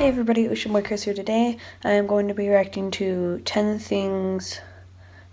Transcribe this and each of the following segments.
Hey everybody, Ocean Boy Chris here. Today I am going to be reacting to 10 things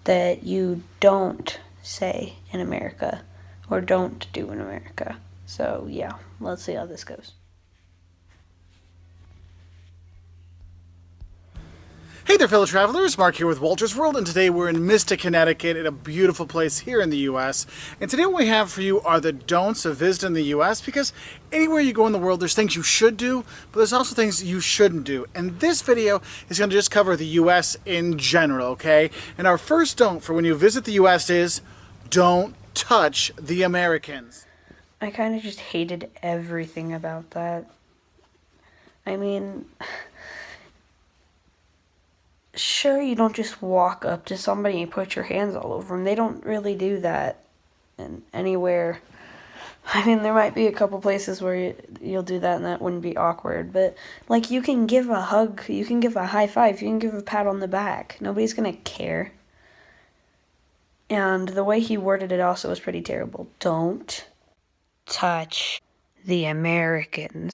that you don't say in America or don't do in America. So yeah, let's see how this goes. Hey there, fellow travelers. Mark here with Walter's World, and today we're in Mystic, Connecticut, in a beautiful place here in the U.S. And today what we have for you are the don'ts of visiting the U.S. because anywhere you go in the world, there's things you should do, but there's also things you shouldn't do. And this video is going to just cover the U.S. in general, okay? And our first don't for when you visit the U.S. is don't touch the Americans. I kind of just hated everything about that. I mean, sure, you don't just walk up to somebody and put your hands all over them. They don't really do that anywhere. I mean, there might be a couple places where you'll do that and that wouldn't be awkward, but, like, you can give a hug, you can give a high five, you can give a pat on the back. Nobody's gonna care. And the way he worded it also was pretty terrible. Don't touch the Americans.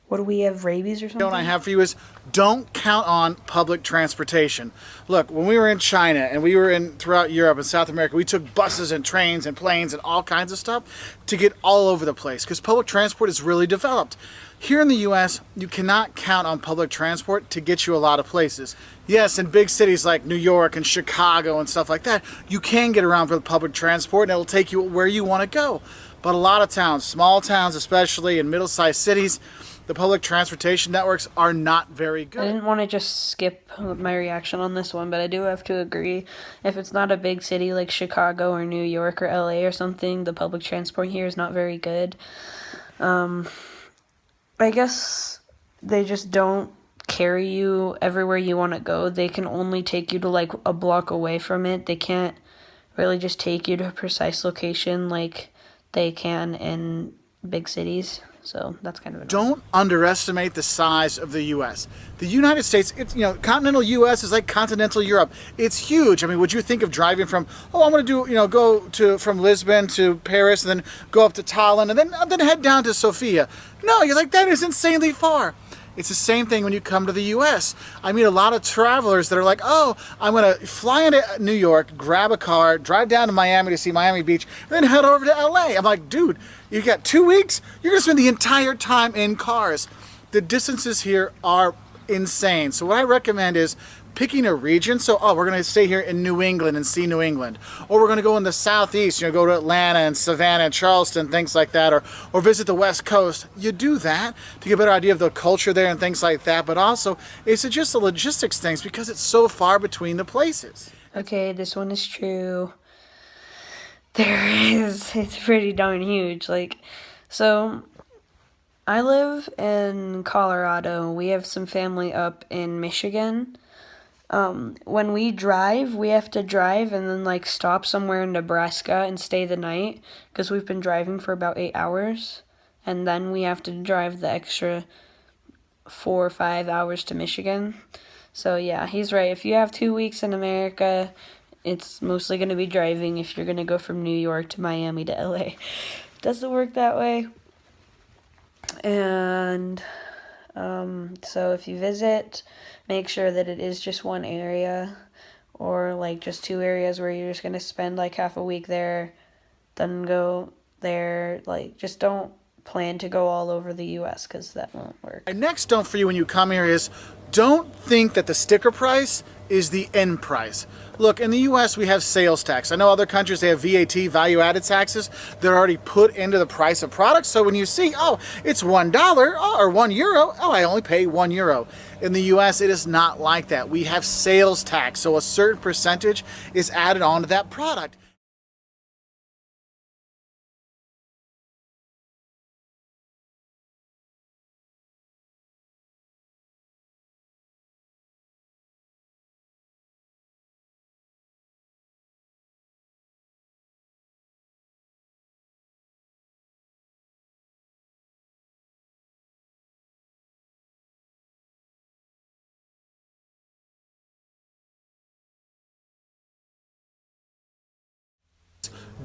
What do we have, rabies or something? Don't I have for you is don't count on public transportation. Look, when we were in China and we were in throughout Europe and South America, we took buses and trains and planes and all kinds of stuff to get all over the place because public transport is really developed. Here in the U.S., you cannot count on public transport to get you a lot of places. Yes, in big cities like New York and Chicago and stuff like that, you can get around with public transport and it'll take you where you want to go. But a lot of towns, small towns especially, in middle-sized cities, the public transportation networks are not very good. I didn't want to just skip my reaction on this one, but I do have to agree. If it's not a big city like Chicago or New York or LA or something, the public transport here is not very good. I guess they just don't carry you everywhere you want to go. They can only take you to like a block away from it. They can't really just take you to a precise location like they can in big cities. So that's kind of annoying. Don't underestimate the size of the U.S. The United States, it's, continental U.S. is like continental Europe. It's huge. I mean, would you think of driving from, I'm going to do, from Lisbon to Paris and then go up to Tallinn and then head down to Sofia? No, you're like, that is insanely far. It's the same thing when you come to the U.S. I meet a lot of travelers that are like, I'm going to fly into New York, grab a car, drive down to Miami to see Miami Beach, and then head over to L.A. I'm like, dude, you got 2 weeks? You're going to spend the entire time in cars. The distances here are insane. So what I recommend is picking a region. So, we're going to stay here in New England and see New England. Or we're going to go in the southeast, go to Atlanta and Savannah and Charleston, things like that. Or visit the West Coast. You do that to get a better idea of the culture there and things like that. But also, it's just the logistics things because it's so far between the places. Okay, this one is true. It's pretty darn huge. So I live in Colorado. We have some family up in Michigan. When we drive, we have to drive and then stop somewhere in Nebraska and stay the night because we've been driving for about 8 hours. And then we have to drive the extra 4 or 5 hours to Michigan. So yeah, he's right. If you have 2 weeks in America, it's mostly going to be driving if you're going to go from New York to Miami to LA. Doesn't work that way. And so if you visit, make sure that it is just one area or just 2 areas where you're just going to spend half a week there, then go there. Just don't plan to go all over the U.S. because that won't work. My next don't for you when you come here is don't think that the sticker price is the end price. Look, in the U.S. we have sales tax. I know other countries, they have VAT, value-added taxes. They're already put into the price of products. So when you see, it's $1 or €1, I only pay €1. In the U.S., it is not like that. We have sales tax, so a certain percentage is added onto that product.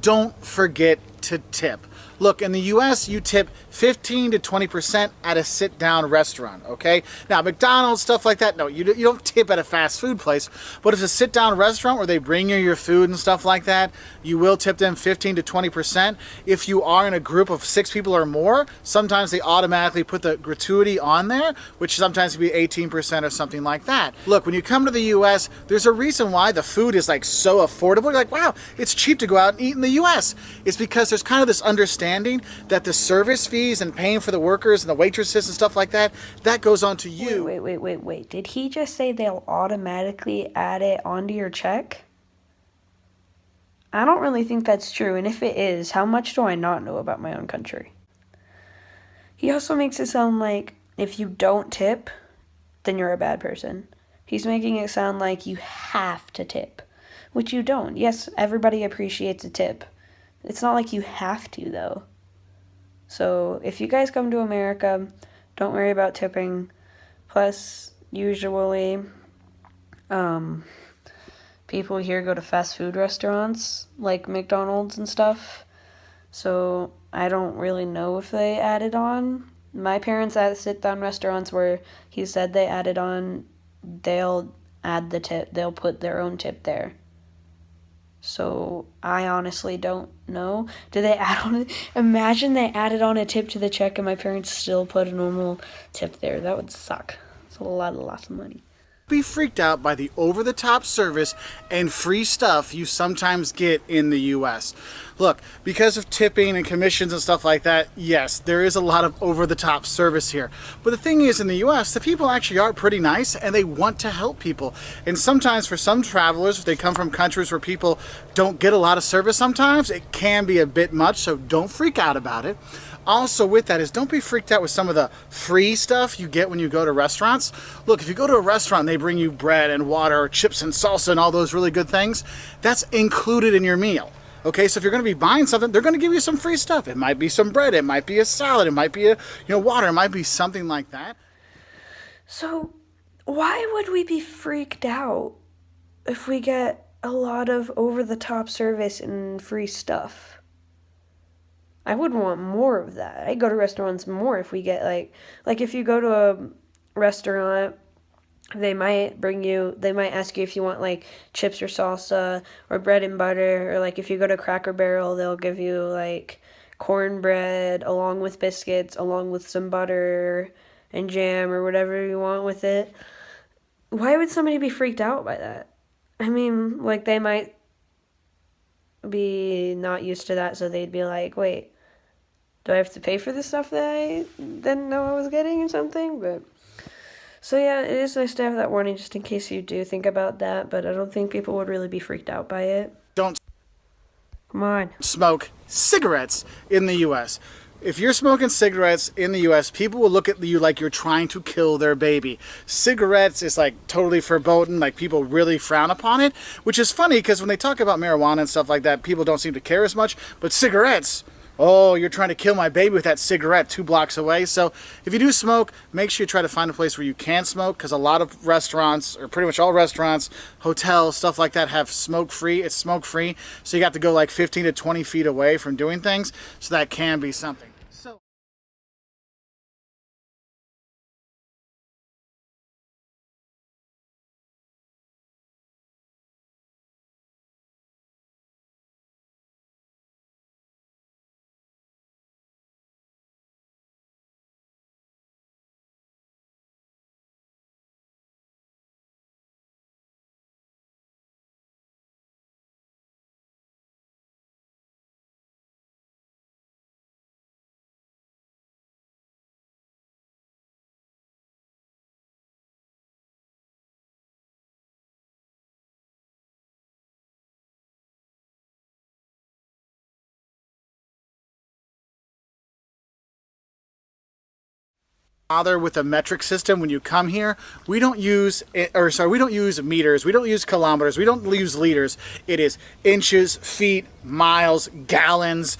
Don't forget to tip. Look, in the US, you tip 15 to 20% at a sit-down restaurant, okay? Now, McDonald's, stuff like that, no, you don't tip at a fast food place, but if it's a sit-down restaurant where they bring you your food and stuff like that, you will tip them 15 to 20%. If you are in a group of 6 people or more, sometimes they automatically put the gratuity on there, which sometimes can be 18% or something like that. Look, when you come to the US, there's a reason why the food is like so affordable. You're like, wow, it's cheap to go out and eat in the US. It's because there's kind of this understanding that the service fees and paying for the workers and the waitresses and stuff like that, that goes on to you. Wait. Did he just say they'll automatically add it onto your check? I don't really think that's true, and if it is, how much do I not know about my own country? He also makes it sound like if you don't tip, then you're a bad person. He's making it sound like you have to tip, which you don't. Yes, everybody appreciates a tip. It's not like you have to, though. So if you guys come to America, don't worry about tipping. Plus, usually, people here go to fast food restaurants, like McDonald's and stuff. So I don't really know if they added on. My parents at sit-down restaurants where he said they added on, they'll add the tip. They'll put their own tip there. So I honestly don't know. Do they add on? Imagine they added on a tip to the check and my parents still put a normal tip there. That would suck. It's a lot of money. Be freaked out by the over-the-top service and free stuff you sometimes get in the US. Look, because of tipping and commissions and stuff like that, yes, there is a lot of over-the-top service here. But the thing is, in the US, the people actually are pretty nice and they want to help people. And sometimes for some travelers, if they come from countries where people don't get a lot of service sometimes, it can be a bit much, so don't freak out about it. Also with that is don't be freaked out with some of the free stuff you get when you go to restaurants. Look, if you go to a restaurant and they bring you bread and water or chips and salsa and all those really good things, that's included in your meal. Okay, so if you're going to be buying something, they're going to give you some free stuff. It might be some bread, it might be a salad, it might be a water, it might be something like that. So why would we be freaked out if we get a lot of over-the-top service and free stuff? I would want more of that. I'd go to restaurants more if we get like if you go to a restaurant, they might ask you if you want like chips or salsa or bread and butter, or like if you go to Cracker Barrel, they'll give you like cornbread along with biscuits, along with some butter and jam or whatever you want with it. Why would somebody be freaked out by that? I mean, like they might be not used to that, so they'd be like, wait, do I have to pay for the stuff that I didn't know I was getting or something? But so yeah, it is nice to have that warning just in case you do think about that, but I don't think people would really be freaked out by it. Don't Come on. smoke cigarettes in the US. If you're smoking cigarettes in the US, people will look at you like you're trying to kill their baby. Cigarettes is like totally verboten, like people really frown upon it, which is funny because when they talk about marijuana and stuff like that, people don't seem to care as much, but cigarettes, oh, you're trying to kill my baby with that cigarette 2 blocks away. So if you do smoke, make sure you try to find a place where you can smoke, because a lot of restaurants, or pretty much all restaurants, hotels, stuff like that, have smoke-free. It's smoke-free, so you got to go like 15 to 20 feet away from doing things, so that can be something. Bother with a metric system when you come here. We don't use meters, we don't use kilometers, we don't use liters. It is inches, feet, miles, gallons,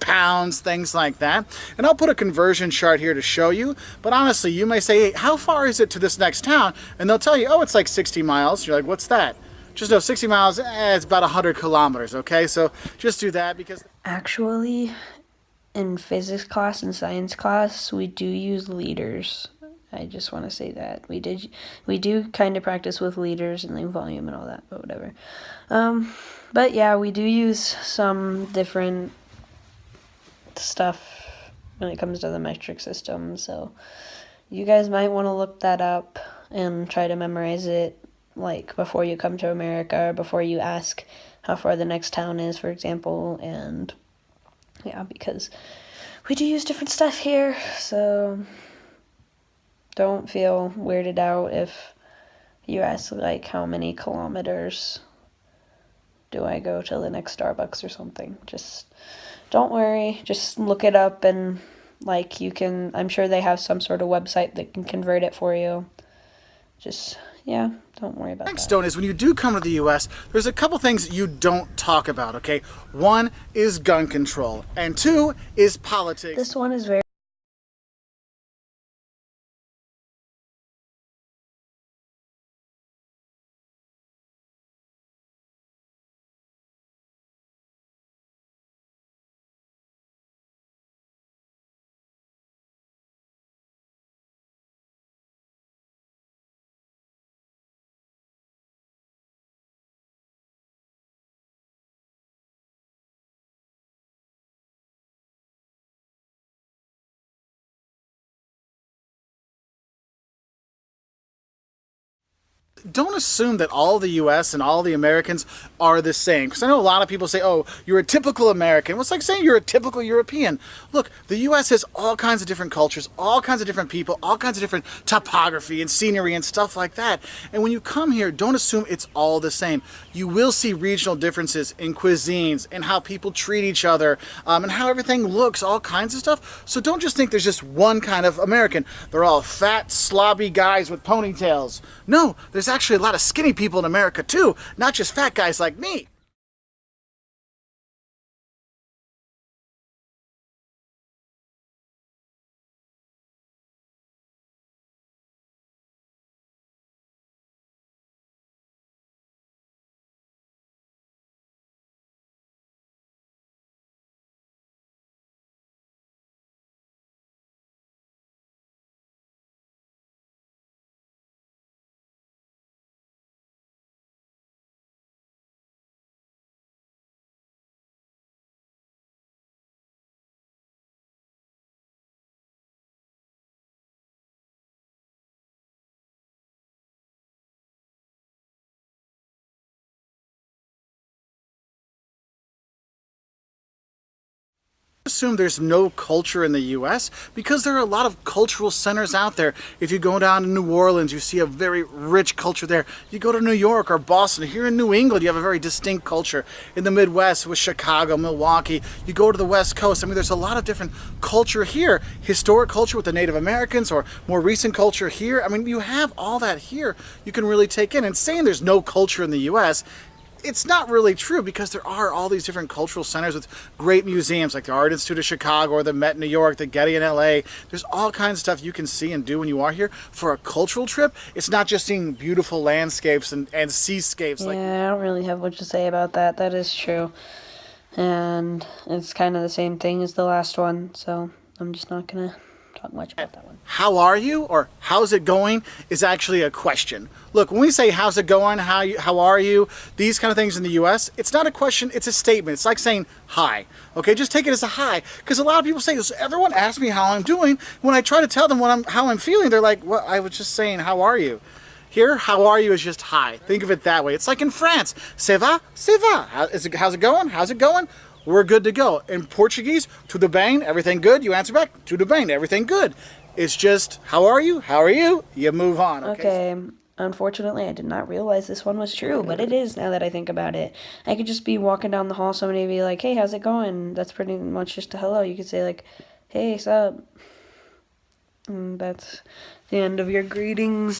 pounds, things like that. And I'll put a conversion chart here to show you, but honestly, you may say, hey, how far is it to this next town? And they'll tell you, oh, it's like 60 miles. You're like, what's that? Just know 60 miles, it's about 100 kilometers, okay? So just do that because Actually, in physics class and science class, we do use liters. I just want to say that we do kind of practice with liters and like volume and all that, but whatever. But yeah, we do use some different stuff when it comes to the metric system. So you guys might want to look that up and try to memorize it, like before you come to America or before you ask how far the next town is, for example. And yeah, because we do use different stuff here, so don't feel weirded out if you ask like how many kilometers do I go to the next Starbucks or something. Just don't worry, just look it up, and like you can, I'm sure they have some sort of website that can convert it for you. Just, yeah, don't worry about next that. stone is when you do come to the U.S., there's a couple things you don't talk about, okay? One is gun control, and two is politics. This one is very Don't assume that all the US and all the Americans are the same. Because I know a lot of people say, oh, you're a typical American. Well, it's like saying you're a typical European. Look, the US has all kinds of different cultures, all kinds of different people, all kinds of different topography and scenery and stuff like that. And when you come here, don't assume it's all the same. You will see regional differences in cuisines and how people treat each other, and how everything looks, all kinds of stuff. So don't just think there's just one kind of American. They're all fat, slobby guys with ponytails. No, there's actually a lot of skinny people in America too, not just fat guys like me. Assume there's no culture in the US because there are a lot of cultural centers out there. If you go down to New Orleans, you see a very rich culture there. You go to New York or Boston, here in New England, you have a very distinct culture. In the Midwest with Chicago, Milwaukee, you go to the West Coast. I mean, there's a lot of different culture here. Historic culture with the Native Americans or more recent culture here. I mean, you have all that here you can really take in. And saying there's no culture in the US, it's not really true because there are all these different cultural centers with great museums like the Art Institute of Chicago or the Met in New York, the Getty in LA. There's all kinds of stuff you can see and do when you are here. For a cultural trip, it's not just seeing beautiful landscapes and seascapes. Yeah, I don't really have much to say about that. That is true. And it's kind of the same thing as the last one, so I'm just not gonna talk much about that one. How are you or how's it going is actually a question. Look, when we say how's it going, how are you, these kind of things in the US, it's not a question, it's a statement. It's like saying hi. Okay, just take it as a hi. Because a lot of people say this, everyone asks me how I'm doing. When I try to tell them how I'm feeling, they're like, well, I was just saying how are you? Here, how are you is just hi. Think of it that way. It's like in France, ça va, ça va. How's it going? How's it going? We're good to go. In Portuguese, tudo bem, everything good? You answer back, tudo bem, everything good. It's just, how are you? How are you? You move on, okay? Okay, unfortunately, I did not realize this one was true, but it is now that I think about it. I could just be walking down the hall, somebody would be like, hey, how's it going? That's pretty much just a hello. You could say, like, hey, sup? And that's the end of your greetings.